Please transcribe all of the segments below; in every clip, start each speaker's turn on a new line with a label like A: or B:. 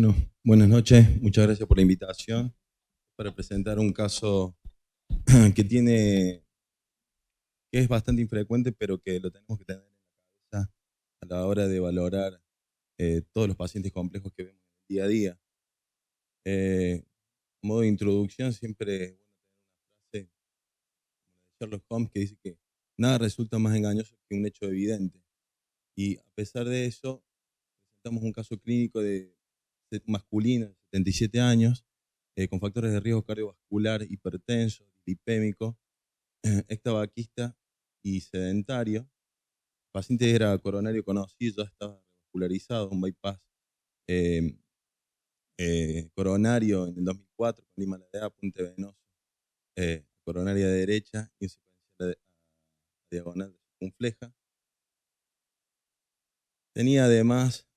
A: Bueno, buenas noches. Muchas gracias por la invitación para presentar un caso que que es bastante infrecuente, pero que lo tenemos que tener en la cabeza a la hora de valorar todos los pacientes complejos que vemos en el día a día. A modo de introducción, siempre es bueno tener una frase como la de Sherlock Holmes que dice que nada resulta más engañoso que un hecho evidente. Y a pesar de eso, presentamos un caso clínico de masculina de 77 años, con factores de riesgo cardiovascular, hipertenso, lipémico, extabaquista y sedentario. El paciente era coronario conocido, ya estaba revascularizado, un bypass eh, coronario en el 2004 con lima de apunte venoso, coronaria derecha y un secuencial a diagonal circunfleja. Tenía además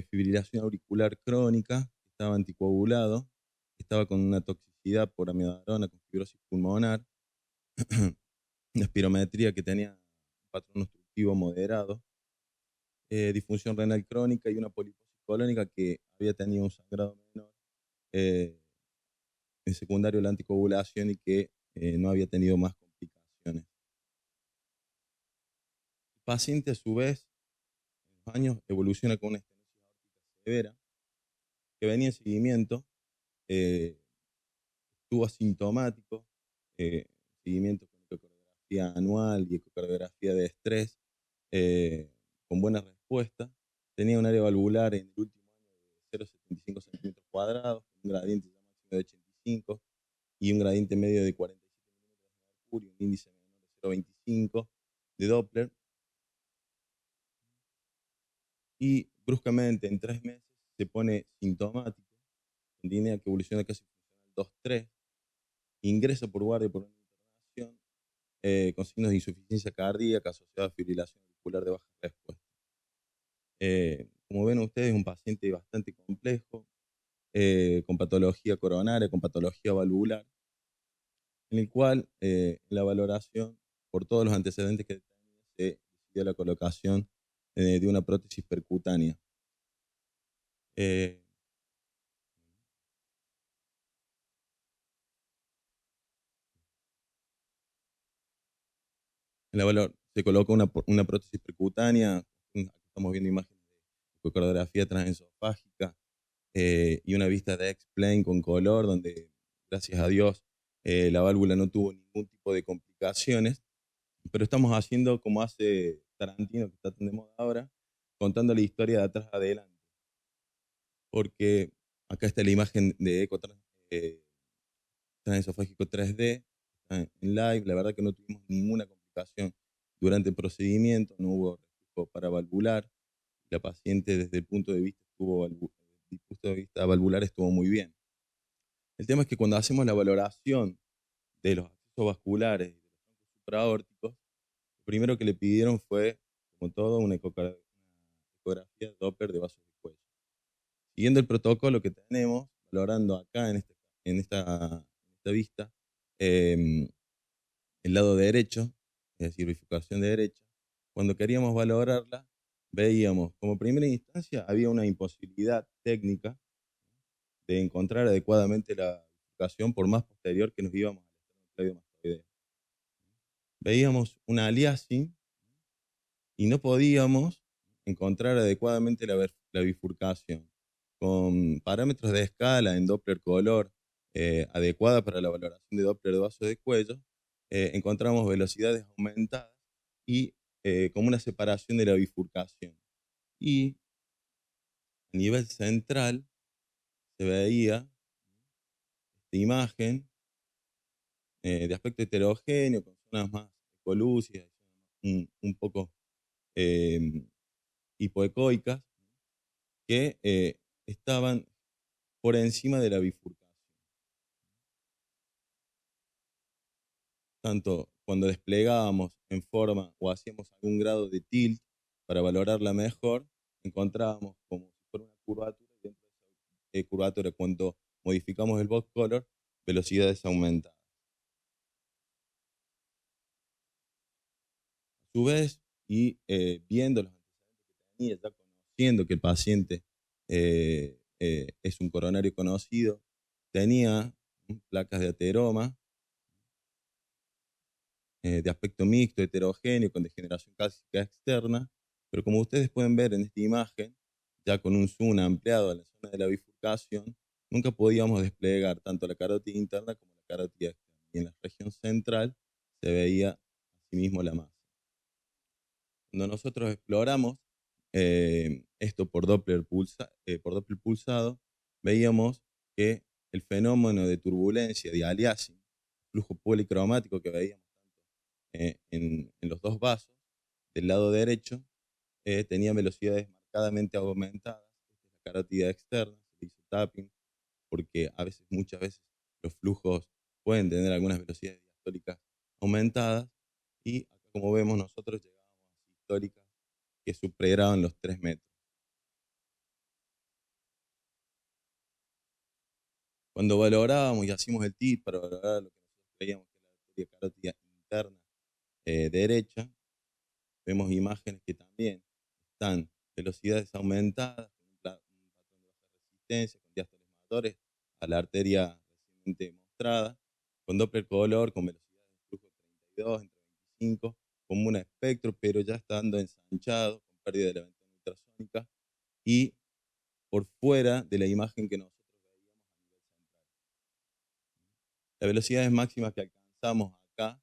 A: fibrilación auricular crónica, estaba anticoagulado, estaba con una toxicidad por amiodarona con fibrosis pulmonar, una espirometría que tenía un patrón obstructivo moderado, disfunción renal crónica y una poliposis colónica que había tenido un sangrado menor eh, en secundario a la anticoagulación y que no había tenido más complicaciones. El paciente, a su vez, en los años evoluciona con una estenosis aórtica severa que venía en seguimiento, eh, estuvo asintomático, eh, seguimiento con ecocardiografía anual y ecocardiografía de estrés, con buena respuesta. Tenía un área valvular en el último año de 0,75 centímetros cuadrados, con un gradiente ya máximo de 85 y un gradiente medio de 47 milímetros de mercurio, un índice menor de 0,25 de Doppler. Y bruscamente, en 3 meses, se pone sintomático, con línea que evoluciona casi funcional 2-3, ingresa por guardia por una internación, con signos de insuficiencia cardíaca asociada a fibrilación auricular de baja respuesta. Como ven ustedes, es un paciente bastante complejo, con patología coronaria, con patología valvular, en el cual en la valoración, por todos los antecedentes que tenía, se decidió la colocación de una prótesis percutánea. Eh, Se coloca una prótesis percutánea, aquí estamos viendo imágenes de ecografía transesofágica y una vista de X-plane con color, donde gracias a Dios la válvula no tuvo ningún tipo de complicaciones, pero estamos haciendo como hace Tarantino, que está tan de moda ahora, contando la historia de atrás a adelante, porque acá está la imagen de eco transesofágico 3D, está en live. La verdad que no tuvimos ninguna complicación durante el procedimiento, no hubo reflujo paravalvular, la paciente desde el punto de vista, valvular estuvo muy bien. El tema es que cuando hacemos la valoración de los accesos vasculares y de los troncos supraórticos, lo primero que le pidieron fue, como todo, una ecografía Doppler de vasos de cuello. Siguiendo el protocolo que tenemos, valorando acá en esta vista, eh, el lado derecho, es decir, bifurcación de derecha, cuando queríamos valorarla, veíamos como primera instancia había una imposibilidad técnica de encontrar adecuadamente la bifurcación por más posterior que nos íbamos al esternocleidomastoideo. Veíamos una aliasing y no podíamos encontrar adecuadamente la bifurcación. Con parámetros de escala en Doppler color adecuada para la valoración de Doppler de vaso de cuello, encontramos velocidades aumentadas y como una separación de la bifurcación. Y a nivel central se veía esta imagen de aspecto heterogéneo, con zonas más ecolúcidas, un poco eh, hipoecoicas, que estaban por encima de la bifurcación. Tanto cuando desplegábamos en forma o hacíamos algún grado de tilt para valorarla mejor, encontrábamos como si fuera una curvatura, y dentro de esa curvatura, cuando modificamos el box color, velocidades aumentadas. A su vez, y viendo los antecedentes que tenía, ya conociendo que el paciente es un coronario conocido, tenía placas de ateroma, de aspecto mixto, heterogéneo, con degeneración cálcica externa, pero como ustedes pueden ver en esta imagen, ya con un zoom ampliado a la zona de la bifurcación, nunca podíamos desplegar tanto la carótida interna como la carótida externa. Y en la región central se veía asimismo la masa. Cuando nosotros exploramos esto por Doppler pulsado, veíamos que el fenómeno de turbulencia, de aliasing, flujo policromático que veíamos en los dos vasos del lado derecho, tenía velocidades marcadamente aumentadas. Esta es la carótida externa, se hizo tapping, porque muchas veces, los flujos pueden tener algunas velocidades diastólicas aumentadas, y acá, como vemos, nosotros llegábamos a sistólicas que superaban los 3 metros. Cuando valorábamos y hacíamos el TIT para valorar lo que nosotros creíamos que era la arteria carótida interna derecha, vemos imágenes que también están velocidades aumentadas, con un patrón de baja resistencia, con diástoles mayores a la arteria recientemente mostrada, con Doppler color, con velocidades de flujo 32, entre 25, como un espectro, pero ya estando ensanchado, con pérdida de la ventana ultrasónica, y por fuera de la imagen que nosotros veíamos a nivel central. Las velocidades máximas que alcanzamos acá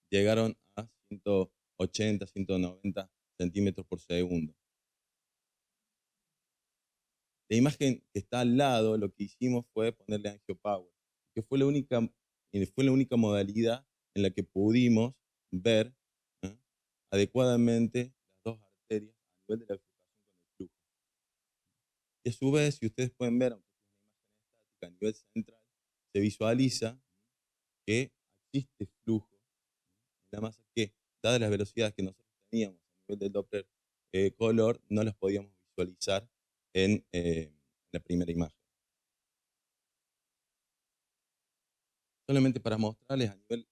A: llegaron a 180, 190 centímetros por segundo. La imagen que está al lado, lo que hicimos fue ponerle angiopower, que fue la única modalidad en la que pudimos ver ¿eh? adecuadamente las dos arterias a nivel de la bifurcación con el flujo. Y a su vez, si ustedes pueden ver, aunque es una imagen estática a nivel central, se visualiza que existe flujo en la masa que, dadas las velocidades que nosotros teníamos a nivel del Doppler color, no las podíamos visualizar en la primera imagen. Solamente para mostrarles a nivel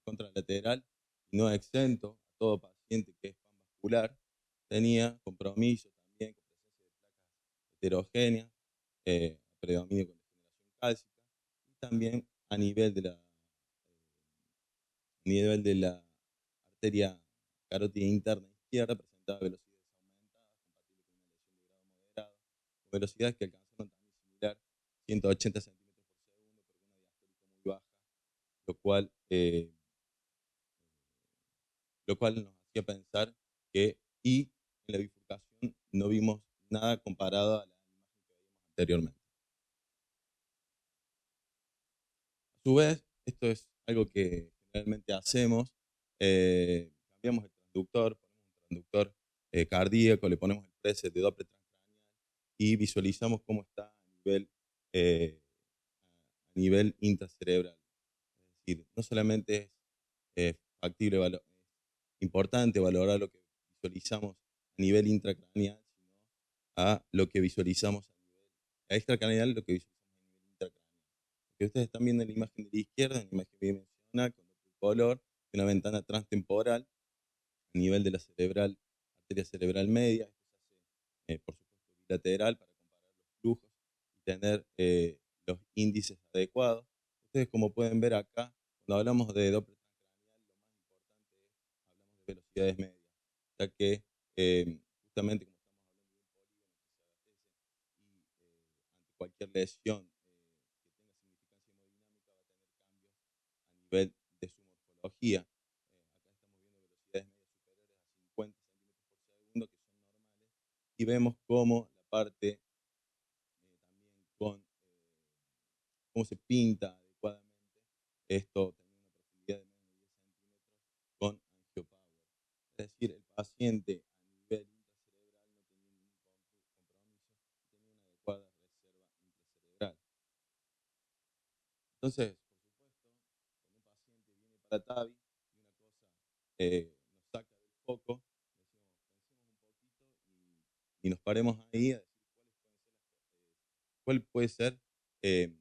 A: contralateral, y no exento a todo paciente que es panvascular, tenía compromiso también con presencia de placas heterogéneas, predominio con degeneración cálcica, y también a nivel de la arteria carótida interna izquierda presentaba velocidades aumentadas, compatibles con una lesión de grado moderado, con velocidades que alcanzaron también similar, 180 centímetros por segundo, pero con una diastólica muy baja, lo cual, lo cual nos hacía pensar que, y en la bifurcación no vimos nada comparado a la imagen que veíamos anteriormente. A su vez, esto es algo que generalmente hacemos, cambiamos el transductor, ponemos un transductor cardíaco, le ponemos el preset de Doppler transcranial y visualizamos cómo está a nivel intracerebral. Es decir, no solamente es factible, importante valorar lo que visualizamos a nivel intracraneal, sino a lo que visualizamos a extracraneal, lo que visualizamos a nivel intracraneal. Lo que ustedes están viendo en la imagen de la izquierda, en la imagen bidimensional, con otro color, de una ventana transtemporal a nivel de la arteria cerebral media. Esto se hace, por supuesto, bilateral para comparar los flujos y tener los índices adecuados. Ustedes, como pueden ver acá, cuando hablamos de Doppler transcranial, lo más importante es hablamos de velocidades medias, ya que justamente como estamos hablando de un polígono que se abastece y ante cualquier lesión que tenga significancia hemodinámica va a tener cambios a nivel de su morfología. Acá estamos viendo velocidades medias superiores a 50 centímetros por segundo, que son normales, y vemos cómo la parte también cómo se pinta adecuadamente, esto teniendo una profundidad de menos de 10 centímetros con angiopower. Es decir, el paciente a nivel intracerebral no tenía ningún compromiso y tenía una adecuada reserva intracerebral. Entonces, por supuesto, cuando un paciente viene para TAVI y una cosa nos saca del foco, decimos, pensemos un poquito y nos paremos ahí a decir cuál puede ser eh,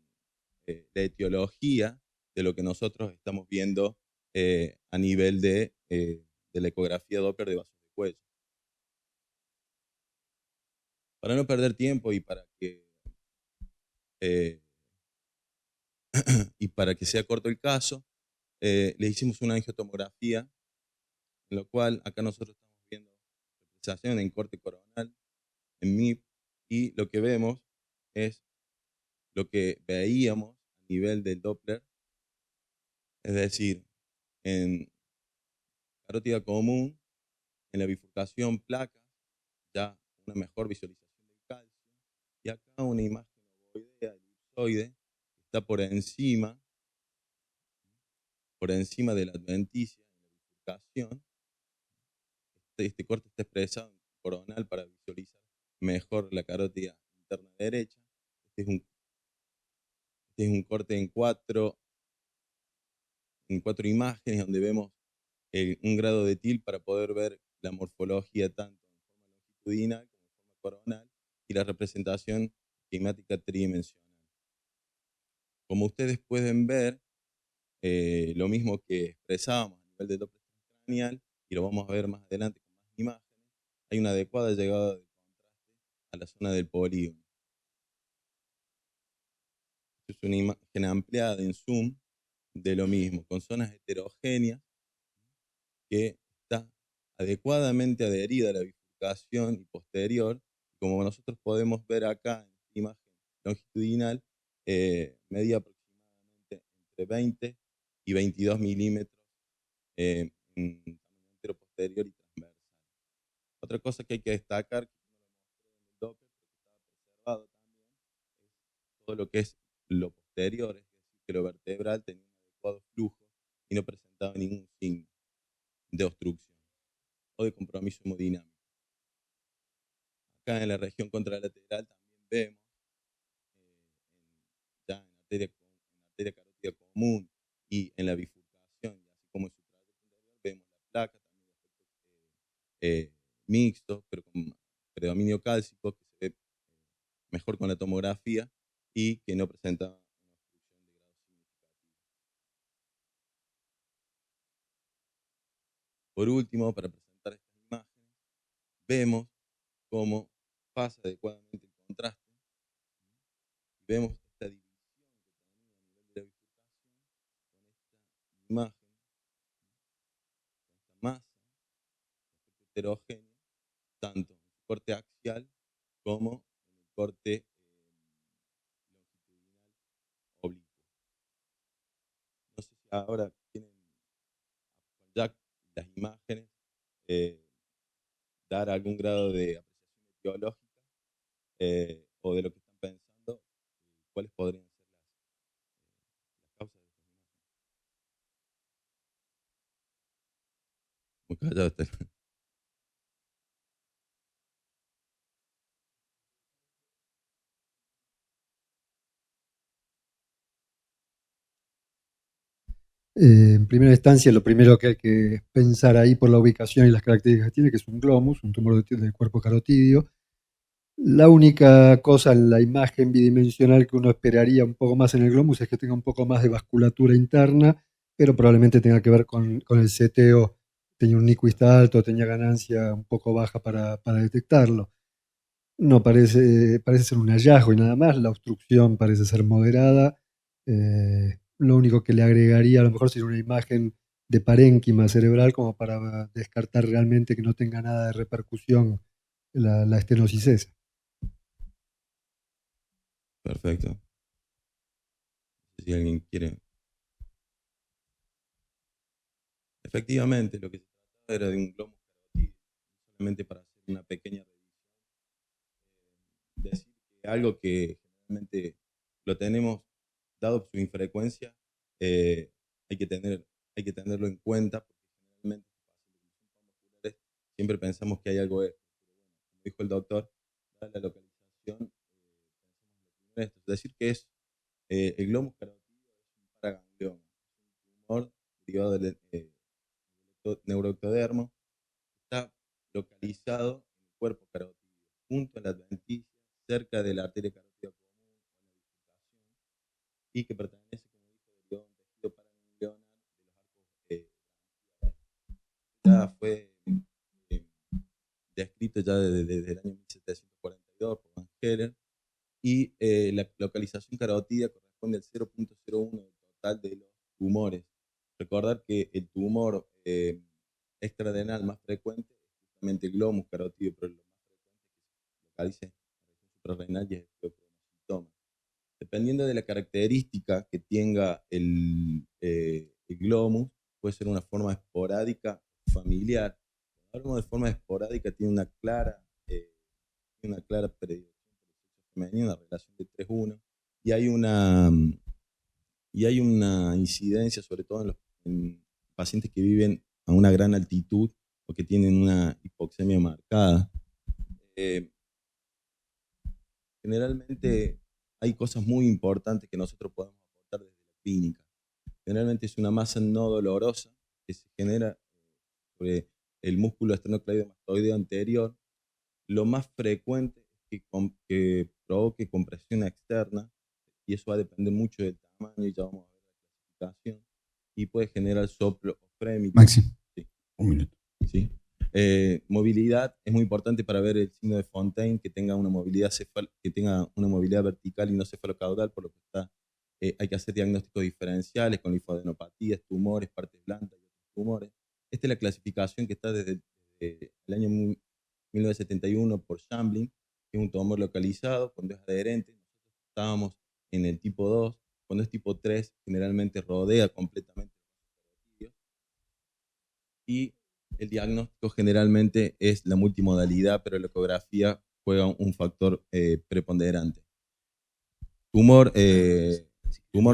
A: la etiología de lo que nosotros estamos viendo a nivel de la ecografía Doppler de vasos de cuello. Para no perder tiempo eh, y para que sea corto el caso, le hicimos una angiotomografía, en lo cual acá nosotros estamos viendo representación en corte coronal, en MIP, y lo que vemos es lo que veíamos a nivel del Doppler, es decir, en carótida común, en la bifurcación placas, ya una mejor visualización del calcio, y acá una imagen ovoidea, elipsoide, que está por encima de la adventicia en la bifurcación. Este corte está expresado en coronal para visualizar mejor la carótida interna derecha. Este es un, este es un corte en cuatro imágenes donde vemos un grado de TIL para poder ver la morfología tanto en forma longitudinal como en forma coronal y la representación esquemática tridimensional. Como ustedes pueden ver, lo mismo que expresábamos a nivel de Doppler transcranial, y lo vamos a ver más adelante con más imágenes, hay una adecuada llegada de contraste a la zona del polígono. Es una imagen ampliada en zoom de lo mismo, con zonas heterogéneas que está adecuadamente adherida a la bifurcación y posterior. Como nosotros podemos ver acá en esta imagen longitudinal, medía aproximadamente entre 20 y 22 milímetros en tamaño entero posterior y transversal. Otra cosa que hay que destacar, que no lo mostré en el Doppler, pero que estaba preservado también, es todo lo que es lo posterior, es decir, que lo vertebral tenía un adecuado flujo y no presentaba ningún signo de obstrucción o de compromiso hemodinámico. Acá en la región contralateral también vemos, ya en arteria carótida común y en la bifurcación, y así como en su trayecto anterior, vemos la placa también de aspecto mixto, pero con predominio cálcico, que se ve mejor con la tomografía y que no presenta una obstrucción de grado significativo. Por último, para presentar estas imágenes, vemos cómo pasa adecuadamente el contraste y vemos esta división que tenía a nivel de la bifurcación con esta imagen, con esta masa heterogénea, tanto en su corte axial como en el corte longitudinal oblicuo. No sé si ahora tienen ya las imágenes, eh, dar algún grado de apreciación etiológica o de lo que están pensando, cuáles podrían ser las causas de estas imágenes. Muy callado está.
B: En primera instancia, lo primero que hay que pensar ahí por la ubicación y las características que tiene, que es un glomus, un tumor del cuerpo carotidio. La única cosa en la imagen bidimensional que uno esperaría un poco más en el glomus es que tenga un poco más de vasculatura interna, pero probablemente tenga que ver con el seteo. Tenía un Nyquist alto, tenía ganancia un poco baja para detectarlo. No parece ser un hallazgo y nada más, la obstrucción parece ser moderada. Lo único que le agregaría a lo mejor sería una imagen de parénquima cerebral como para descartar realmente que no tenga nada de repercusión la estenosis esa.
A: Perfecto. No sé si alguien quiere. Efectivamente, lo que se trataba era de un glomus carotídeo, solamente para hacer una pequeña revisión. Decir que algo que generalmente lo tenemos, dado su infrecuencia, eh, hay, que hay que tenerlo en cuenta, porque generalmente siempre pensamos que hay algo extra. Pero bueno, como dijo el doctor, dada la localización, pensamos en lo primero esto, es decir, que es el glomus carotídeo es un paraganglioma, es un tumor derivado del neuroectodermo, está localizado en el cuerpo carotídeo, junto a la adventicia, cerca de la arteria carótida común o en la bifurcación, y que pertenece, como dijo, derivado a un tejido paraganglionar de los arcos ya fue descrito ya desde el año 1742 por Van Heller, y la localización carotidia corresponde al 0.01 del total de los tumores. Recordar que el tumor extradenal más frecuente es justamente el glomus carotídeo, pero lo más frecuente es que se localice en la región suprarrenal y es el fibroadenoma. Dependiendo de la característica que tenga el glomus, puede ser una forma esporádica familiar. Cuando hablamos de forma esporádica, tiene una clara predilección por el sexo femenino, una relación de 3:1, y hay una incidencia, sobre todo en pacientes que viven a una gran altitud o que tienen una hipoxemia marcada. Generalmente hay cosas muy importantes que nosotros podemos aportar desde la clínica. Generalmente es una masa no dolorosa que se genera sobre el músculo esternocleidomastoideo anterior. Lo más frecuente es que provoque compresión externa, y eso va a depender mucho del tamaño, y ya vamos a ver la clasificación, y puede generar soplo o frémito.
C: Maxi,
A: sí.
C: 1 minuto.
A: ¿Sí? Movilidad es muy importante para ver el signo de Fontaine, que tenga una movilidad vertical y no cefalocaudal, por lo que hay que hacer diagnósticos diferenciales con linfadenopatías, tumores, partes blandas y otros tumores. Esta es la clasificación que está desde el año 1971 por Shamblin, que es un tumor localizado cuando es adherente. Nosotros estábamos en el tipo 2, cuando es tipo 3 generalmente rodea completamente el vaso y el diagnóstico generalmente es la multimodalidad, pero la ecografía juega un factor preponderante. Tumor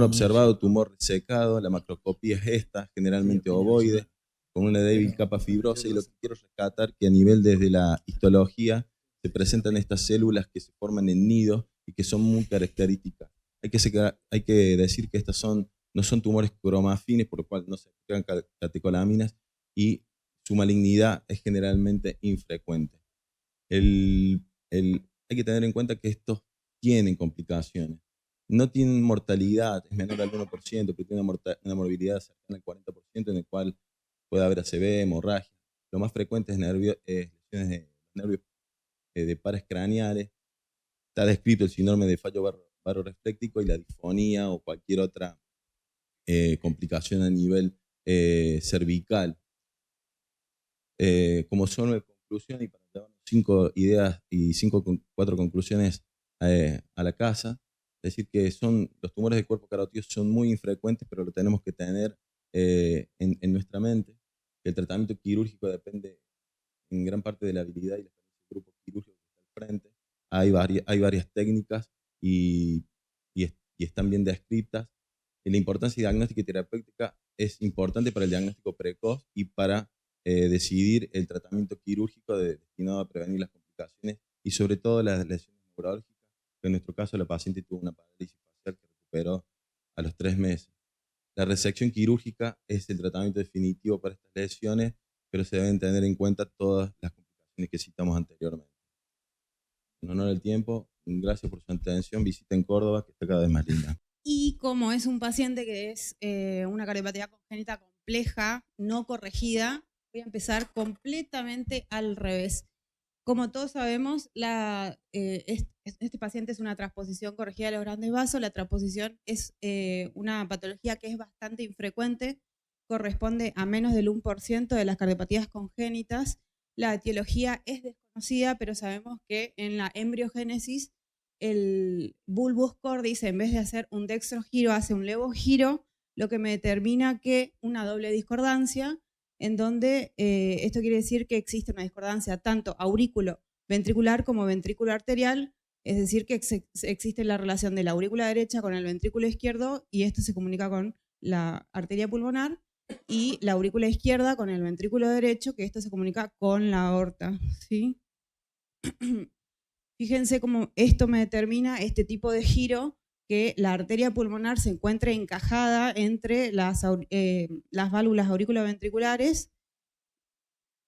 A: observado, tumor resecado, la macroscopía es esta, generalmente ovoide, con una débil capa fibrosa, y lo que quiero rescatar que a nivel desde la histología se presentan estas células que se forman en nidos y que son muy características. Hay que decir que estas no son tumores cromafines, por lo cual no se aplican catecolaminas, y su malignidad es generalmente infrecuente. Hay que tener en cuenta que estos tienen complicaciones. No tienen mortalidad, es menor al 1%, pero tiene una morbilidad cercana al 40%, en el cual puede haber ACV, hemorragia. Lo más frecuente es lesiones de nervios de pares craneales. Está descrito el síndrome de fallo barorefléctico y la disfonía o cualquier otra complicación a nivel cervical. Como son de conclusión, y para llevar 5 ideas y 4 conclusiones a la casa, decir que los tumores del cuerpo carotídeo son muy infrecuentes, pero lo tenemos que tener en nuestra mente. El tratamiento quirúrgico depende en gran parte de la habilidad y la experiencia del grupo quirúrgico que está al frente. Hay varias técnicas y están bien descritas. La importancia diagnóstica y terapéutica es importante para el diagnóstico precoz y para decidir el tratamiento quirúrgico destinado a prevenir las complicaciones y sobre todo las lesiones neurológicas, que en nuestro caso la paciente tuvo una parálisis facial que recuperó a los 3 meses. La resección quirúrgica es el tratamiento definitivo para estas lesiones, pero se deben tener en cuenta todas las complicaciones que citamos anteriormente. En honor al tiempo, gracias por su atención. Visiten Córdoba, que está cada vez más linda.
D: Y como es un paciente que es una cardiopatía congénita compleja, no corregida, voy a empezar completamente al revés. Como todos sabemos, este paciente es una transposición corregida de los grandes vasos. La transposición es una patología que es bastante infrecuente, corresponde a menos del 1% de las cardiopatías congénitas. La etiología es desconocida, pero sabemos que en la embriogénesis el bulbus cordis, en vez de hacer un dextrogiro, hace un levogiro, lo que me determina que una doble discordancia, en donde esto quiere decir que existe una discordancia tanto aurículo-ventricular como ventrículo-arterial, es decir, que existe la relación de la aurícula derecha con el ventrículo izquierdo, y esto se comunica con la arteria pulmonar, y la aurícula izquierda con el ventrículo derecho, que esto se comunica con la aorta, ¿sí? Fíjense cómo esto me determina este tipo de giro, que la arteria pulmonar se encuentre encajada entre las válvulas auriculoventriculares.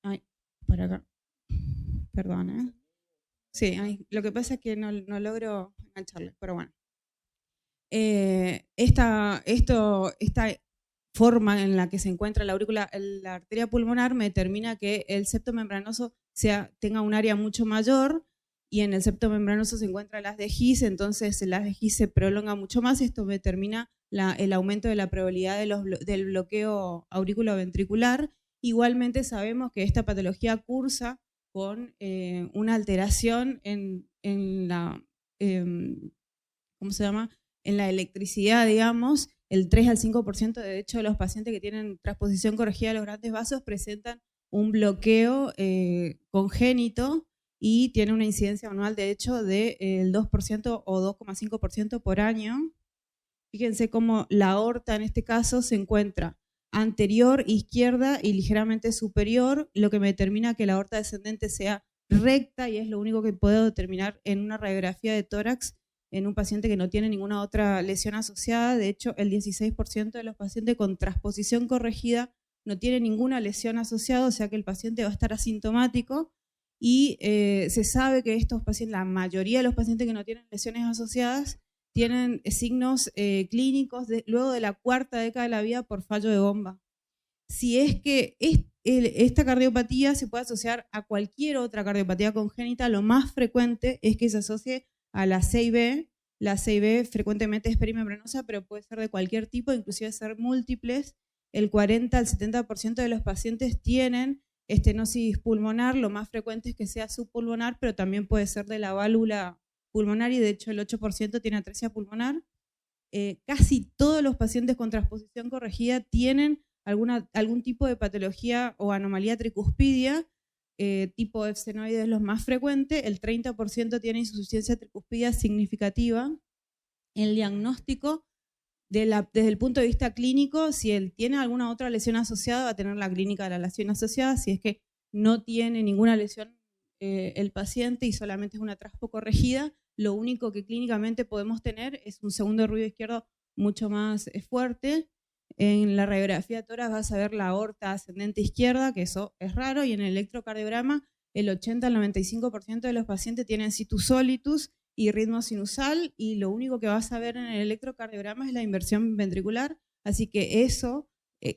D: Ay, para acá. Perdón, ¿eh? Sí, lo que pasa es que no logro engancharle, pero bueno. Esta forma en la que se encuentra la arteria pulmonar me determina que el septo membranoso tenga un área mucho mayor, y en el septo membranoso se encuentra el haz de His, entonces el haz de His se prolonga mucho más, esto determina el aumento de la probabilidad del bloqueo auriculoventricular. Igualmente sabemos que esta patología cursa con una alteración en la, ¿cómo se llama?, en la electricidad, digamos. El 3 al 5% de hecho de los pacientes que tienen transposición corregida de los grandes vasos presentan un bloqueo congénito y tiene una incidencia anual de hecho del 2% o 2,5% por año. Fíjense cómo la aorta en este caso se encuentra anterior, izquierda y ligeramente superior, lo que me determina que la aorta descendente sea recta, y es lo único que puedo determinar en una radiografía de tórax en un paciente que no tiene ninguna otra lesión asociada. De hecho, el 16% de los pacientes con transposición corregida no tiene ninguna lesión asociada, o sea que el paciente va a estar asintomático, y se sabe que estos pacientes, la mayoría de los pacientes que no tienen lesiones asociadas, tienen signos clínicos luego de la 4ª década de la vida por fallo de bomba. Si es que esta cardiopatía se puede asociar a cualquier otra cardiopatía congénita, lo más frecuente es que se asocie a la CIB. La CIB frecuentemente es perimembranosa, pero puede ser de cualquier tipo, inclusive ser múltiples. El 40 al 70% de los pacientes tienen estenosis pulmonar, lo más frecuente es que sea subpulmonar, pero también puede ser de la válvula pulmonar, y de hecho el 8% tiene atresia pulmonar. Casi todos los pacientes con transposición corregida tienen algún tipo de patología o anomalía tricuspidia, tipo efsenoide es lo más frecuente. El 30% tiene insuficiencia tricuspidia significativa. El diagnóstico, desde el punto de vista clínico, si él tiene alguna otra lesión asociada, va a tener la clínica de la lesión asociada. Si es que no tiene ninguna lesión el paciente y solamente es una traspo corregida, lo único que clínicamente podemos tener es un segundo ruido izquierdo mucho más fuerte. En la radiografía de tórax vas a ver la aorta ascendente izquierda, que eso es raro, y en el electrocardiograma el 80 al 95% de los pacientes tienen situs solitus y ritmo sinusal, y lo único que vas a ver en el electrocardiograma es la inversión ventricular, así que eso,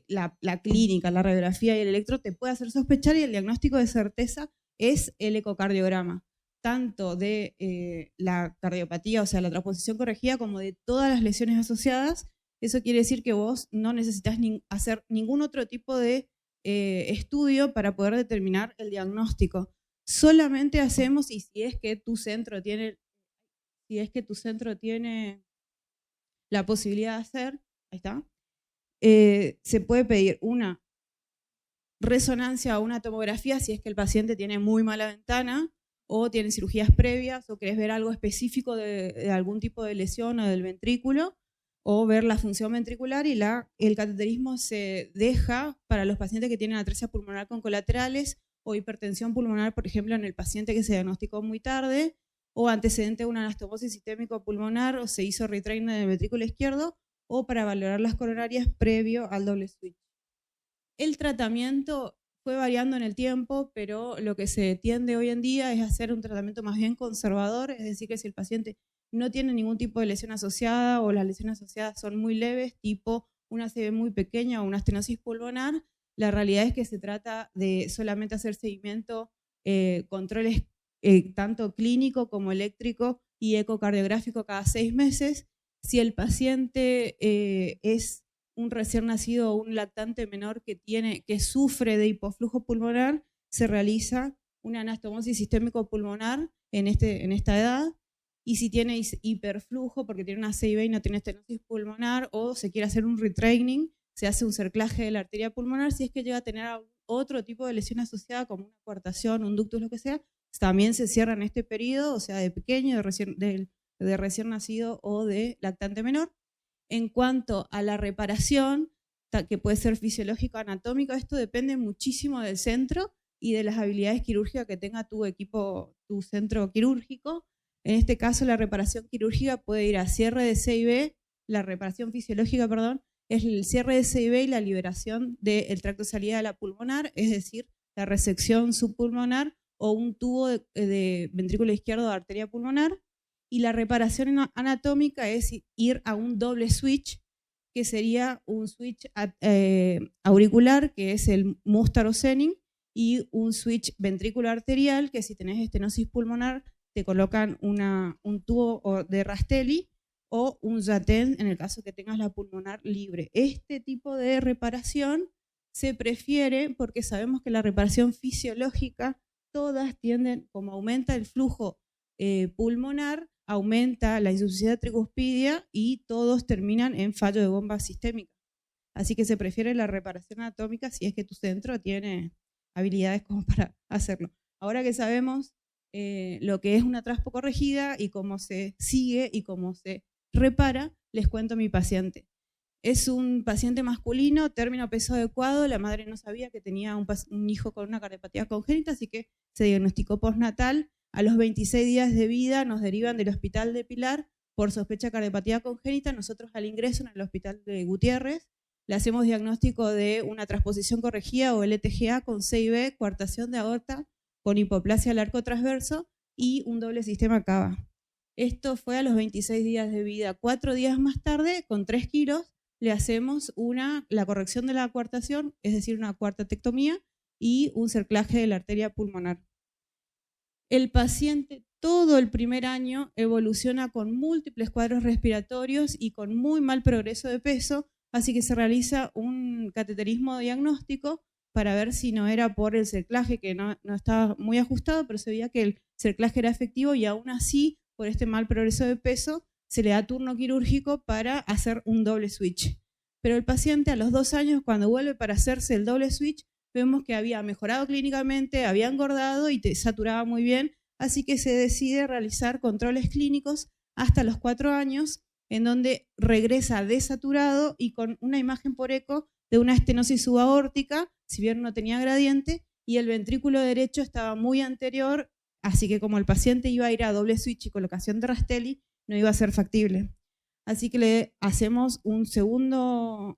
D: la clínica, la radiografía y el electro te puede hacer sospechar, y el diagnóstico de certeza es el ecocardiograma, tanto de la cardiopatía, o sea, la transposición corregida, como de todas las lesiones asociadas. Eso quiere decir que vos no necesitas hacer ningún otro tipo de estudio para poder determinar el diagnóstico. Solamente hacemos, y si es que tu centro tiene la posibilidad de hacer, ahí está, se puede pedir una resonancia o una tomografía si es que el paciente tiene muy mala ventana, o tiene cirugías previas, o querés ver algo específico de algún tipo de lesión o del ventrículo, o ver la función ventricular, y el cateterismo se deja para los pacientes que tienen atresia pulmonar con colaterales o hipertensión pulmonar, por ejemplo, en el paciente que se diagnosticó muy tarde, o antecedente de una anastomosis sistémico pulmonar, o se hizo retraining del ventrículo izquierdo, o para valorar las coronarias previo al doble switch. El tratamiento fue variando en el tiempo, pero lo que se tiende hoy en día es hacer un tratamiento más bien conservador, es decir, que si el paciente no tiene ningún tipo de lesión asociada, o las lesiones asociadas son muy leves, tipo una CB muy pequeña o una estenosis pulmonar, la realidad es que se trata de solamente hacer seguimiento, controles tanto clínico como eléctrico y ecocardiográfico cada 6 meses. Si el paciente es un recién nacido o un lactante menor que sufre de hipoflujo pulmonar, se realiza una anastomosis sistémico pulmonar en esta edad. Y si tiene hiperflujo porque tiene una CIB y no tiene estenosis pulmonar, o se quiere hacer un retraining, se hace un cerclaje de la arteria pulmonar. Si es que llega a tener otro tipo de lesión asociada, como una coartación, un ductus, lo que sea, también se cierra en este periodo, o sea, de pequeño, de recién nacido o de lactante menor. En cuanto a la reparación, que puede ser fisiológico o anatómico, esto depende muchísimo del centro y de las habilidades quirúrgicas que tenga tu centro quirúrgico. En este caso, la reparación quirúrgica puede ir a cierre de CIB, la reparación fisiológica, perdón, es el cierre de CIB y la liberación del tracto de salida de la pulmonar, es decir, la resección subpulmonar o un tubo de ventrículo izquierdo de arteria pulmonar. Y la reparación anatómica es ir a un doble switch, que sería un switch auricular, que es el Mustard Ocening, y un switch ventrículo arterial, que si tenés estenosis pulmonar te colocan un tubo de Rastelli o un Jaten en el caso que tengas la pulmonar libre. Este tipo de reparación se prefiere porque sabemos que la reparación fisiológica, todas tienden, como aumenta el flujo pulmonar, aumenta la insuficiencia tricuspidia y todos terminan en fallo de bomba sistémica. Así que se prefiere la reparación anatómica si es que tu centro tiene habilidades como para hacerlo. Ahora que sabemos lo que es una traspo corregida y cómo se sigue y cómo se repara, les cuento a mi paciente. Es un paciente masculino, término peso adecuado, la madre no sabía que tenía un hijo con una cardiopatía congénita, así que se diagnosticó postnatal. A los 26 días de vida nos derivan del hospital de Pilar por sospecha de cardiopatía congénita. Nosotros al ingreso en el hospital de Gutiérrez le hacemos diagnóstico de una transposición corregida o LTGA con CIB, coartación de aorta, con hipoplasia al arco transverso y un doble sistema cava. Esto fue a los 26 días de vida. 4 días más tarde, con 3 kilos, le hacemos la corrección de la coartación, es decir, una cuartatectomía y un cerclaje de la arteria pulmonar. El paciente todo el primer año evoluciona con múltiples cuadros respiratorios y con muy mal progreso de peso, así que se realiza un cateterismo diagnóstico para ver si no era por el cerclaje, que no estaba muy ajustado, pero se veía que el cerclaje era efectivo y aún así, por este mal progreso de peso, se le da turno quirúrgico para hacer un doble switch. Pero el paciente a los 2 años, cuando vuelve para hacerse el doble switch, vemos que había mejorado clínicamente, había engordado y saturaba muy bien, así que se decide realizar controles clínicos hasta los 4 años, en donde regresa desaturado y con una imagen por eco de una estenosis subaórtica, si bien no tenía gradiente, y el ventrículo derecho estaba muy anterior, así que como el paciente iba a ir a doble switch y colocación de Rastelli, no iba a ser factible. Así que le hacemos un segundo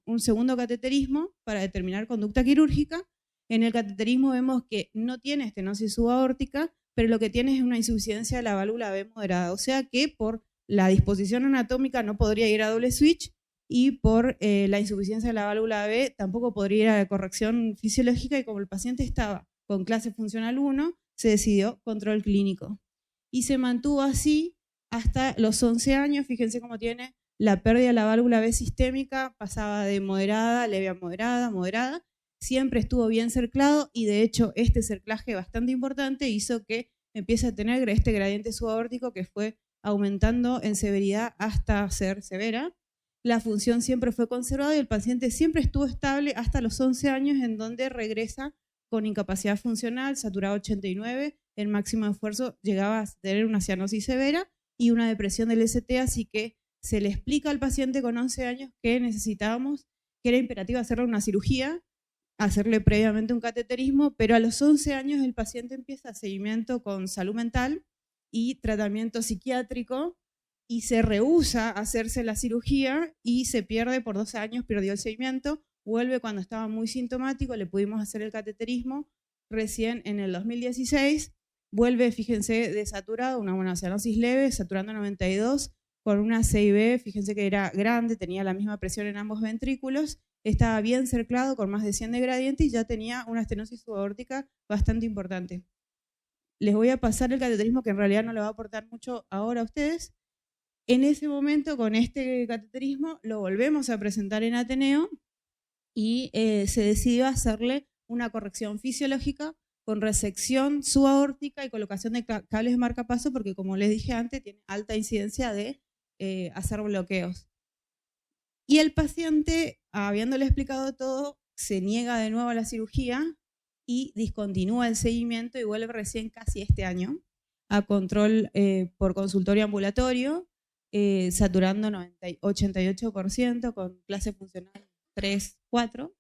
D: cateterismo para determinar conducta quirúrgica. En el cateterismo vemos que no tiene estenosis subaórtica, pero lo que tiene es una insuficiencia de la válvula B moderada, o sea que por la disposición anatómica no podría ir a doble switch y por la insuficiencia de la válvula B tampoco podría ir a corrección fisiológica, y como el paciente estaba con clase funcional 1, se decidió control clínico. Y se mantuvo así hasta los 11 años, fíjense cómo tiene la pérdida de la válvula B sistémica, pasaba de moderada, leve a moderada, moderada, siempre estuvo bien cerclado y de hecho este cerclaje bastante importante hizo que empiece a tener este gradiente subaórtico que fue aumentando en severidad hasta ser severa. La función siempre fue conservada y el paciente siempre estuvo estable hasta los 11 años, en donde regresa con incapacidad funcional, saturado 89, el máximo esfuerzo llegaba a tener una cianosis severa y una depresión del ST, así que se le explica al paciente con 11 años que necesitábamos, que era imperativo hacerle una cirugía, hacerle previamente un cateterismo, pero a los 11 años el paciente empieza seguimiento con salud mental y tratamiento psiquiátrico y se rehúsa a hacerse la cirugía y se pierde por 12 años, perdió el seguimiento, vuelve cuando estaba muy sintomático, le pudimos hacer el cateterismo recién en el 2016, vuelve, fíjense, desaturado, una cianosis leve, saturando 92, con una CIB, fíjense que era grande, tenía la misma presión en ambos ventrículos, estaba bien cerclado con más de 100 de gradiente y ya tenía una estenosis subaórtica bastante importante. Les voy a pasar el cateterismo que en realidad no le va a aportar mucho ahora a ustedes. En ese momento, con este cateterismo, lo volvemos a presentar en Ateneo y se decidió hacerle una corrección fisiológica con resección subaórtica y colocación de cables de marcapaso porque, como les dije antes, tiene alta incidencia de hacer bloqueos. Y el paciente, habiéndole explicado todo, se niega de nuevo a la cirugía y discontinúa el seguimiento y vuelve recién casi este año a control por consultorio ambulatorio, saturando 88% con clase funcional 3, 4.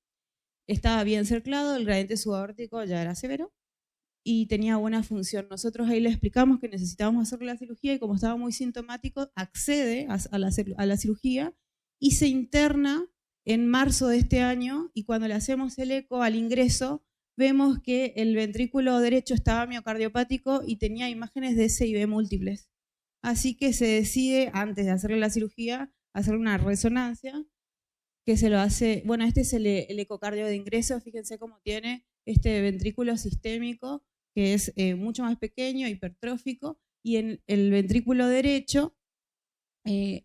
D: Estaba bien cerclado, el gradiente subaórtico ya era severo y tenía buena función. Nosotros ahí le explicamos que necesitábamos hacerle la cirugía y como estaba muy sintomático, accede a la cirugía y se interna en marzo de este año, y cuando le hacemos el eco al ingreso, vemos que el ventrículo derecho estaba miocardiopático y tenía imágenes de SIB múltiples. Así que se decide, antes de hacerle la cirugía, hacer una resonancia, que se lo hace, bueno, este es el ecocardio de ingreso, fíjense cómo tiene este ventrículo sistémico, que es mucho más pequeño, hipertrófico, Y en el ventrículo derecho,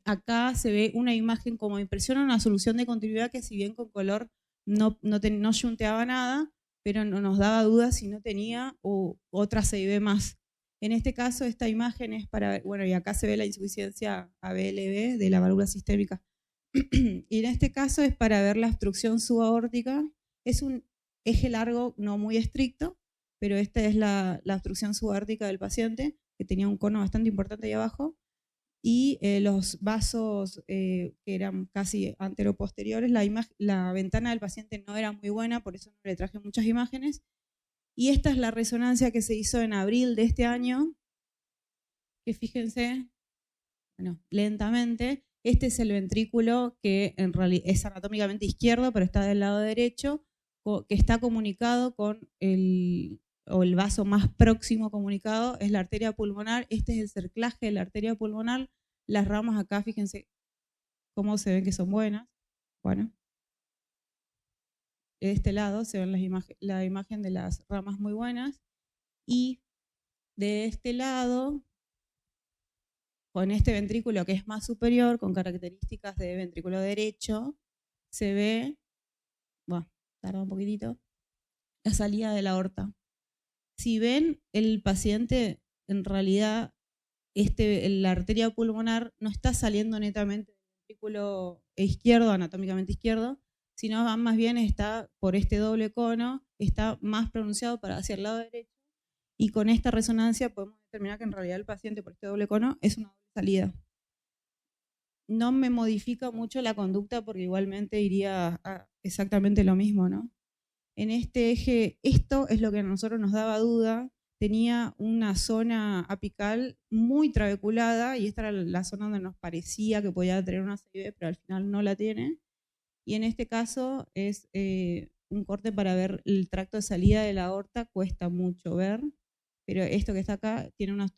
D: acá se ve una imagen como impresiona una solución de continuidad que si bien con color no yunteaba nada, pero no nos daba dudas si no tenía otra CIB más. En este caso, esta imagen es para, bueno, y acá se ve la insuficiencia ABLB de la válvula sistémica. Y en este caso es para ver la obstrucción subaórtica. Es un eje largo no muy estricto, pero esta es la obstrucción subaórtica del paciente, que tenía un cono bastante importante ahí abajo, y los vasos que eran casi anteroposteriores. La ventana del paciente no era muy buena, por eso no le traje muchas imágenes. Y esta es la resonancia que se hizo en abril de este año, que fíjense, bueno, lentamente, este es el ventrículo que en realidad es anatómicamente izquierdo, pero está del lado derecho, que está comunicado con el vaso más próximo comunicado, es la arteria pulmonar. Este es el cerclaje de la arteria pulmonar. Las ramas acá, fíjense cómo se ven que son buenas. Bueno, de este lado se ven la imagen de las ramas muy buenas. Y de este lado, con este ventrículo que es más superior, con características de ventrículo derecho, se ve, bueno, tarda un poquitito, la salida de la aorta. Si ven, el paciente, en realidad, la arteria pulmonar no está saliendo netamente del ventrículo izquierdo, anatómicamente izquierdo, sino más bien está por este doble cono, está más pronunciado para hacia el lado derecho, y con esta resonancia podemos determinar que en realidad el paciente por este doble cono es una doble salida. No me modifica mucho la conducta porque igualmente iría a exactamente lo mismo, ¿no? En este eje, esto es lo que a nosotros nos daba duda. Tenía una zona apical muy trabeculada y esta era la zona donde nos parecía que podía tener una CIB, pero al final no la tiene. Y en este caso es un corte para ver el tracto de salida de la aorta, cuesta mucho ver, pero esto que está acá,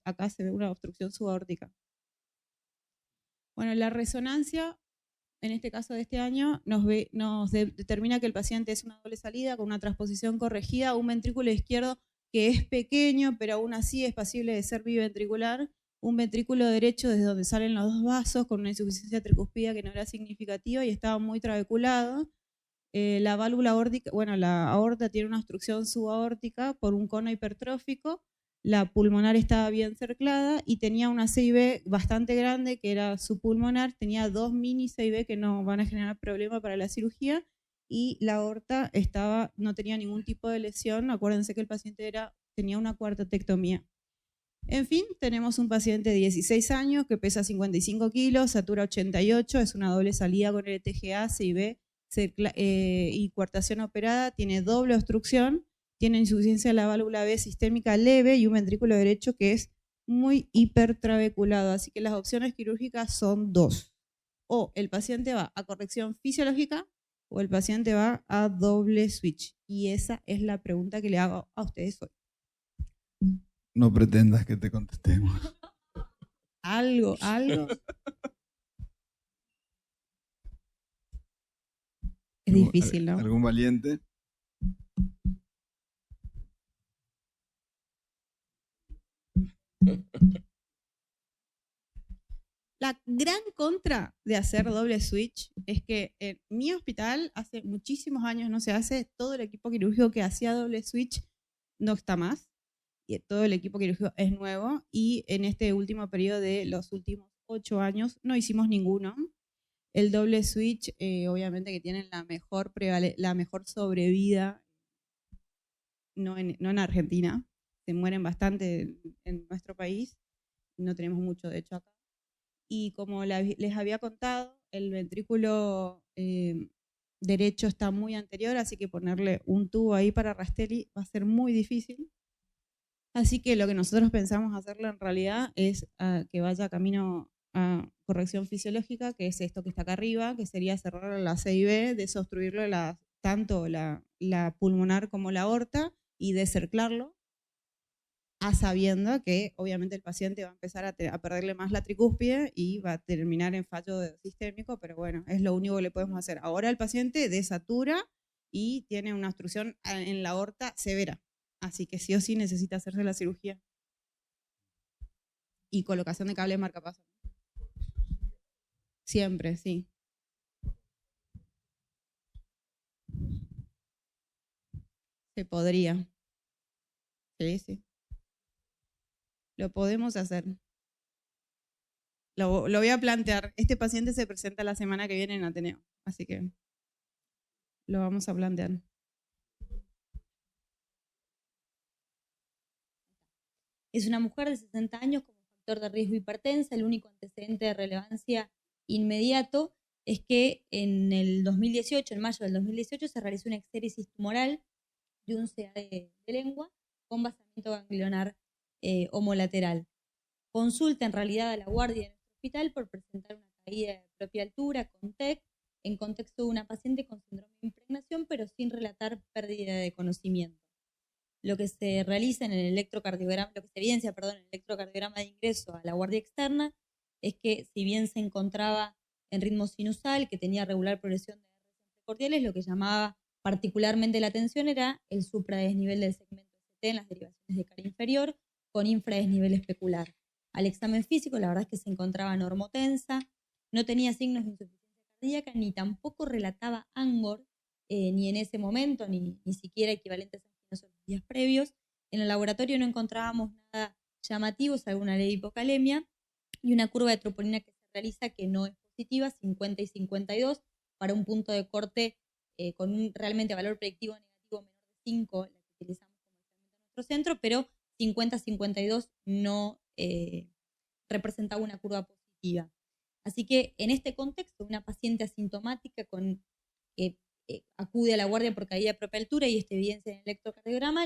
D: acá se ve una obstrucción subaórtica. Bueno, la resonancia, en este caso de este año, nos determina que el paciente es una doble salida con una transposición corregida, un ventrículo izquierdo que es pequeño, pero aún así es pasible de ser biventricular, un ventrículo derecho desde donde salen los dos vasos con una insuficiencia tricuspida que no era significativa y estaba muy trabeculado. La válvula aórtica, bueno, la aorta tiene una obstrucción subaórtica por un cono hipertrófico. La pulmonar estaba bien cerclada y tenía una CIB bastante grande que era subpulmonar, tenía 2 mini CIB que no van a generar problema para la cirugía, y la aorta no tenía ningún tipo de lesión. Acuérdense que el paciente tenía una cuartotectomía. En fin, tenemos un paciente de 16 años que pesa 55 kilos, satura 88, es una doble salida con el TGA, CIB y coartación operada, tiene doble obstrucción, tiene insuficiencia de la válvula B sistémica leve y un ventrículo derecho que es muy hipertrabeculado. Así que las opciones quirúrgicas son dos. O el paciente va a corrección fisiológica o el paciente va a doble switch. Y esa es la pregunta que le hago a ustedes hoy.
C: No pretendas que te contestemos.
D: Algo. Es difícil, ¿no?
C: ¿Algún valiente?
D: La gran contra de hacer doble switch es que en mi hospital hace muchísimos años no se hace. Todo el equipo quirúrgico que hacía doble switch no está más. Y todo el equipo quirúrgico es nuevo. Y en este último periodo de los últimos 8 años no hicimos ninguno. El doble switch, obviamente que tienen la mejor sobrevida, no en Argentina. Se mueren bastante en nuestro país. No tenemos mucho, de hecho, acá. Y como les había contado, el ventrículo derecho está muy anterior, así que ponerle un tubo ahí para Rastelli va a ser muy difícil. Así que lo que nosotros pensamos hacerlo en realidad es que vaya camino a corrección fisiológica, que es esto que está acá arriba, que sería cerrar la CIB, desobstruirlo tanto la pulmonar como la aorta y decerclarlo, a sabiendo que obviamente el paciente va a empezar a perderle más la tricúspide y va a terminar en fallo sistémico, pero bueno, es lo único que le podemos hacer. Ahora el paciente desatura y tiene una obstrucción en la aorta severa, así que sí o sí necesita hacerse la cirugía. y colocación de cables marcapasos. Siempre, sí. Se podría. Sí, sí. Lo podemos hacer. Lo voy a plantear. Este paciente se presenta la semana que viene en Ateneo, así que lo vamos a plantear.
E: Es una mujer de 60 años con factor de riesgo hipertensa. El único antecedente de relevancia inmediato es que en el 2018, en mayo del 2018, se realizó una exéresis tumoral de un CA de lengua con vaciamiento ganglionar homolateral. Consulta en realidad a la guardia de nuestro hospital por presentar una caída de propia altura con TEC en contexto de una paciente con síndrome de impregnación, pero sin relatar pérdida de conocimiento. Lo que se realiza en el electrocardiograma, lo que se evidencia, en el electrocardiograma de ingreso a la guardia externa es que si bien se encontraba en ritmo sinusal, que tenía regular progresión de RS precordiales, lo que llamaba particularmente la atención era el supradesnivel del segmento ST en las derivaciones de cara inferior con infradesnivel especular. Al examen físico, la verdad es que se encontraba normotensa, no tenía signos de insuficiencia cardíaca, ni tampoco relataba ANGOR, ni en ese momento, ni siquiera equivalentes anginosos los días previos. En el laboratorio no encontrábamos nada llamativo, salvo una leve hipocalemia, y una curva de troponina que se realiza que no es positiva, 50 y 52, para un punto de corte con un realmente valor predictivo negativo menor de 5, la que utilizamos comercialmente en nuestro centro, pero 50-52 no representaba una curva positiva. Así que en este contexto, una paciente asintomática que acude a la guardia por caída de propia altura y esta evidencia en el electrocardiograma,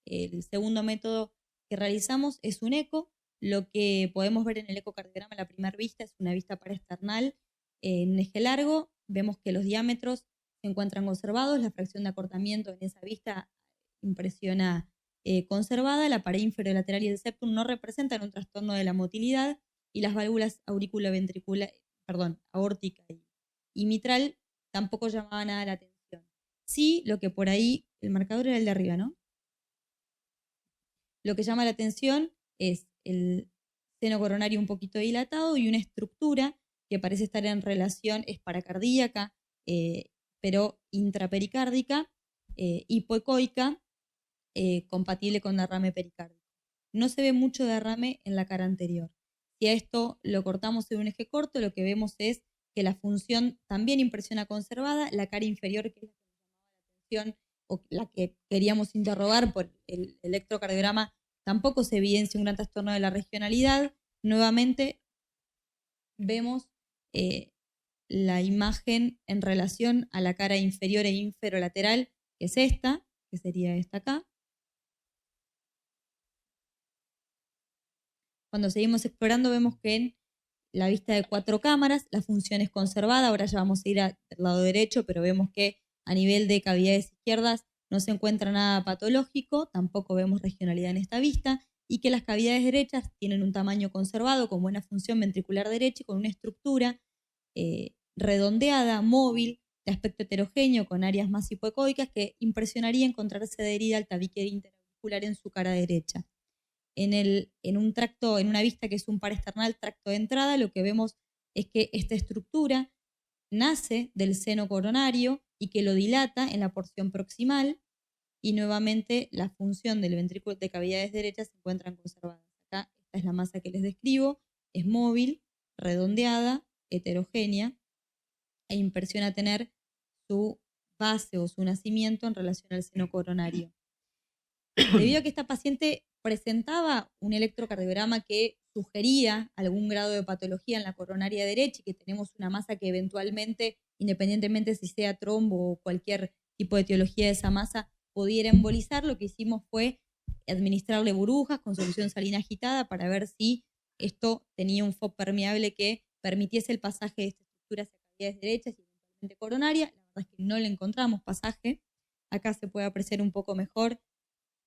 E: el segundo método que realizamos es un eco. Lo que podemos ver en el ecocardiograma a la primera vista es una vista paraesternal en eje largo. Vemos que los diámetros se encuentran conservados, la fracción de acortamiento en esa vista impresiona conservada, la pared inferolateral y el septum no representan un trastorno de la motilidad y las válvulas aórtica y mitral tampoco llamaban nada la atención. Sí, lo que por ahí, el marcador era el de arriba, ¿no? Lo que llama la atención es el seno coronario un poquito dilatado y una estructura que parece estar en relación, es paracardíaca, pero intrapericárdica, hipoecoica, compatible con derrame pericárdico. No se ve mucho derrame en la cara anterior. Si a esto lo cortamos en un eje corto, lo que vemos es que la función también impresiona conservada, la cara inferior, que es la que nos llamaba la atención, o la que queríamos interrogar por el electrocardiograma, tampoco se evidencia un gran trastorno de la regionalidad. Nuevamente vemos la imagen en relación a la cara inferior e inferolateral, que es esta, que sería esta acá. Cuando seguimos explorando vemos que en la vista de 4 cámaras la función es conservada. Ahora ya vamos a ir al lado derecho, pero vemos que a nivel de cavidades izquierdas no se encuentra nada patológico, tampoco vemos regionalidad en esta vista, y que las cavidades derechas tienen un tamaño conservado con buena función ventricular derecha y con una estructura redondeada, móvil, de aspecto heterogéneo, con áreas más hipoecoicas que impresionaría encontrarse adherida al tabique interauricular en su cara derecha. En una vista que es un paraesternal tracto de entrada, lo que vemos es que esta estructura nace del seno coronario y que lo dilata en la porción proximal, y nuevamente la función del ventrículo de cavidades derechas se encuentran conservadas. Acá esta es la masa que les describo, es móvil, redondeada, heterogénea, e impresiona tener su base o su nacimiento en relación al seno coronario. Debido a que esta paciente presentaba un electrocardiograma que sugería algún grado de patología en la coronaria derecha y que tenemos una masa que eventualmente, independientemente si sea trombo o cualquier tipo de etiología de esa masa, pudiera embolizar, lo que hicimos fue administrarle burbujas con solución salina agitada para ver si esto tenía un FOB permeable que permitiese el pasaje de esta estructura hacia cavidades derechas y eventualmente coronaria. La verdad es que no le encontramos pasaje. Acá se puede apreciar un poco mejor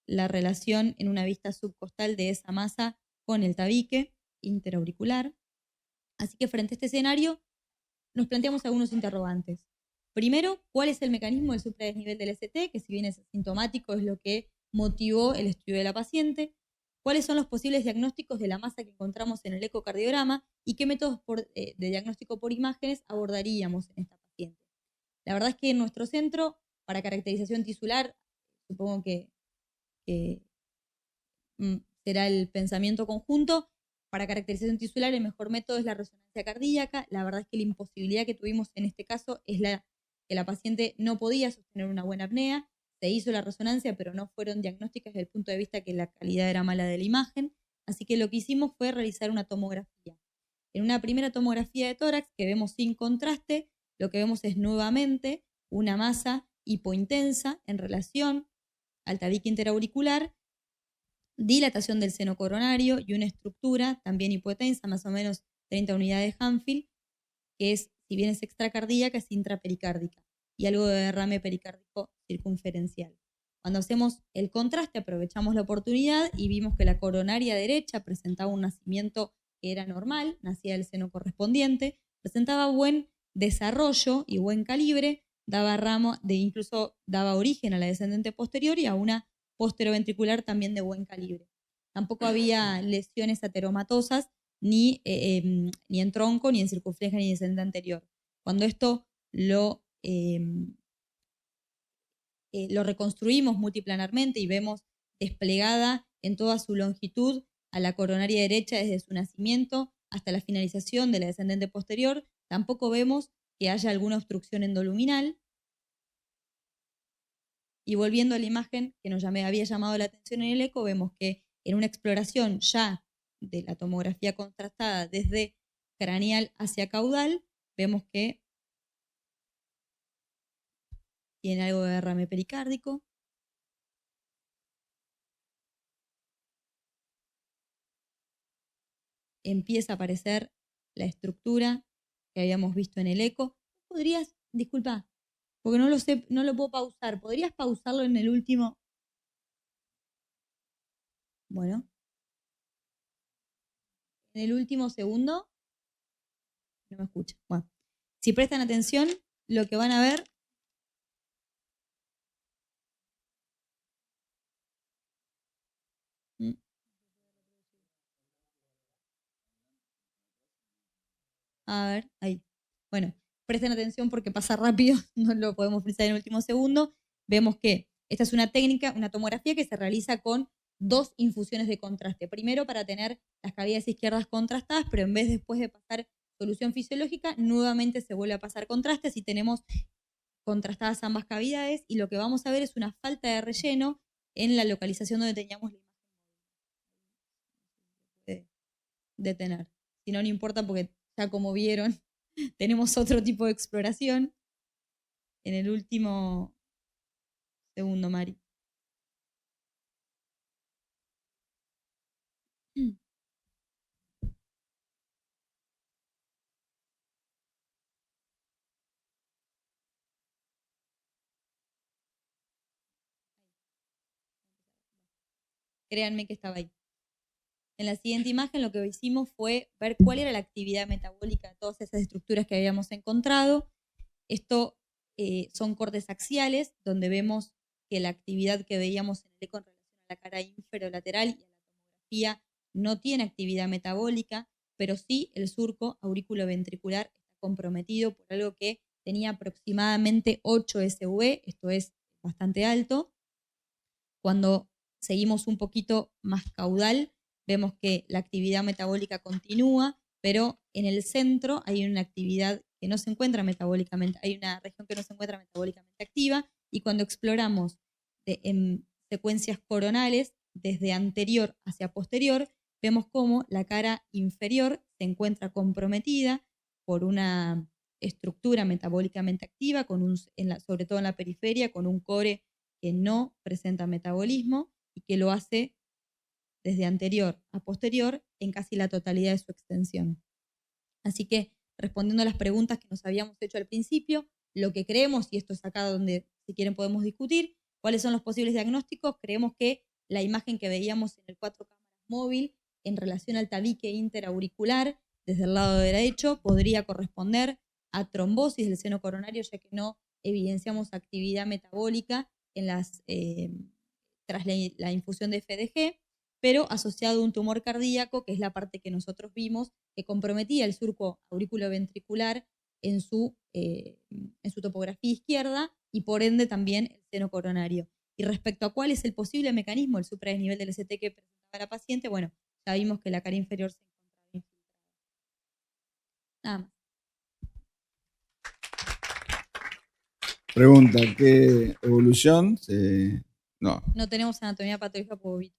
E: la relación en una vista subcostal de esa masa con el tabique interauricular. Así que frente a este escenario nos planteamos algunos interrogantes. Primero, ¿cuál es el mecanismo del supradesnivel del ST? Que si bien es asintomático, es lo que motivó el estudio de la paciente. cuáles son los posibles diagnósticos de la masa que encontramos en el ecocardiograma y qué métodos de diagnóstico por imágenes abordaríamos en esta paciente. La verdad es que en nuestro centro, para caracterización tisular, supongo que será el pensamiento conjunto. Para caracterización tisular el mejor método es la resonancia cardíaca. La verdad es que la imposibilidad que tuvimos en este caso es que la paciente no podía sostener una buena apnea. Se hizo la resonancia, pero no fueron diagnósticas desde el punto de vista que la calidad era mala de la imagen. Así que lo que hicimos fue realizar una tomografía. En una primera tomografía de tórax que vemos sin contraste, lo que vemos es nuevamente una masa hipointensa en relación al tabique interauricular, dilatación del seno coronario y una estructura también hipotensa, más o menos 30 unidades de Hanfield, que es, si bien es extracardíaca, es intrapericárdica, y algo de derrame pericárdico circunferencial. Cuando hacemos el contraste aprovechamos la oportunidad y vimos que la coronaria derecha presentaba un nacimiento que era normal, nacía del seno correspondiente, presentaba buen desarrollo y buen calibre, incluso daba origen a la descendente posterior y a una posteroventricular también de buen calibre. Tampoco había lesiones ateromatosas ni en tronco, ni en circunfleja, ni en descendente anterior. Cuando esto lo reconstruimos multiplanarmente y vemos desplegada en toda su longitud a la coronaria derecha desde su nacimiento hasta la finalización de la descendente posterior, tampoco vemos que haya alguna obstrucción endoluminal. Y volviendo a la imagen que nos había llamado la atención en el eco, vemos que en una exploración ya de la tomografía contrastada desde craneal hacia caudal, vemos que tiene algo de derrame pericárdico. Empieza a aparecer la estructura que habíamos visto en el eco. ¿Podrías, disculpa, porque no lo sé, no lo puedo pausar, ¿podrías pausarlo en el último? Bueno. En el último segundo. No me escucha. Bueno, si prestan atención, lo que van a ver a ver, ahí. Bueno, presten atención porque pasa rápido, no lo podemos precisar en el último segundo. Vemos que esta es una técnica, una tomografía que se realiza con 2 infusiones de contraste. Primero para tener las cavidades izquierdas contrastadas, pero en vez después de pasar solución fisiológica, nuevamente se vuelve a pasar contraste, así tenemos contrastadas ambas cavidades, y lo que vamos a ver es una falta de relleno en la localización donde teníamos la imagen de detener. Si no, no importa porque ya como vieron, tenemos otro tipo de exploración. En el último segundo, Mari. Créanme que estaba ahí. En la siguiente imagen lo que hicimos fue ver cuál era la actividad metabólica de todas esas estructuras que habíamos encontrado. Esto son cortes axiales, donde vemos que la actividad que veíamos en el eco en relación a la cara inferolateral y a la tomografía no tiene actividad metabólica, pero sí el surco auriculoventricular está comprometido por algo que tenía aproximadamente 8 SV, esto es bastante alto. Cuando seguimos un poquito más caudal, vemos que la actividad metabólica continúa, pero en el centro hay una actividad que no se encuentra metabólicamente, hay una región que no se encuentra metabólicamente activa, y cuando exploramos en secuencias coronales, desde anterior hacia posterior, vemos cómo la cara inferior se encuentra comprometida por una estructura metabólicamente activa, sobre todo en la periferia, con un core que no presenta metabolismo y que lo hace desde anterior a posterior en casi la totalidad de su extensión. Así que, respondiendo a las preguntas que nos habíamos hecho al principio, lo que creemos, y esto es acá donde si quieren podemos discutir, cuáles son los posibles diagnósticos. Creemos que la imagen que veíamos en el 4 cámaras móvil en relación al tabique interauricular desde el lado derecho podría corresponder a trombosis del seno coronario, ya que no evidenciamos actividad metabólica tras la infusión de FDG. pero asociado a un tumor cardíaco, que es la parte que nosotros vimos, que comprometía el surco auriculoventricular en su topografía izquierda y por ende también el seno coronario. Y respecto a cuál es el posible mecanismo, el supradesnivel del ST que presentaba la paciente, bueno, ya vimos que la cara inferior se encontraba infiltrada. Nada más.
C: Pregunta, ¿qué evolución? No.
E: No tenemos anatomía patológica por bobito.